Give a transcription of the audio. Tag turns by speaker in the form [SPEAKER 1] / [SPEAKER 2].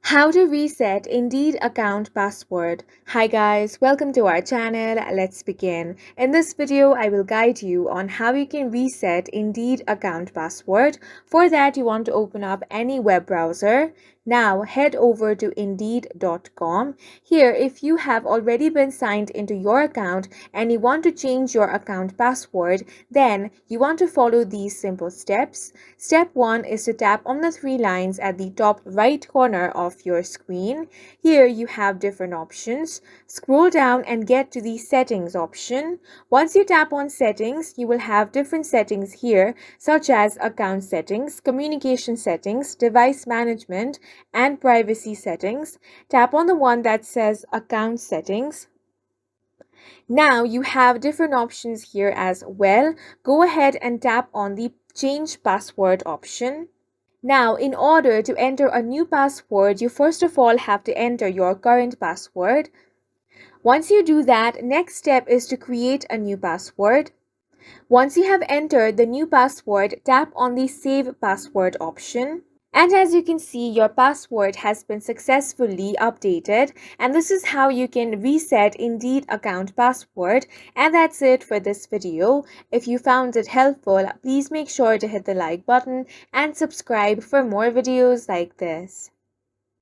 [SPEAKER 1] How to reset Indeed account password. Hi guys, welcome to our channel. Let's begin. In this video, I will guide you on how you can reset Indeed account password. For that, you want to open up any web browser. Now head over to indeed.com. Here, if you have already been signed into your account and you want to change your account password, then you want to follow these simple steps. Step 1 is to tap on the three lines at the top right corner of your screen. Here you have different options. Scroll down and get to the settings option. Once you tap on settings, you will have different settings here, such as account settings, communication settings, device management, and privacy settings. Tap on the one that says account settings. Now you have different options here as well. Go ahead and tap on the change password option. Now, in order to enter a new password, you first of all have to enter your current password. Once you do that, next step is to create a new password. Once you have entered the new password, tap on the Save Password option. And as you can see, your password has been successfully updated, and this is how you can reset Indeed account password. And that's it for this video. If you found it helpful, please make sure to hit the like button and subscribe for more videos like this.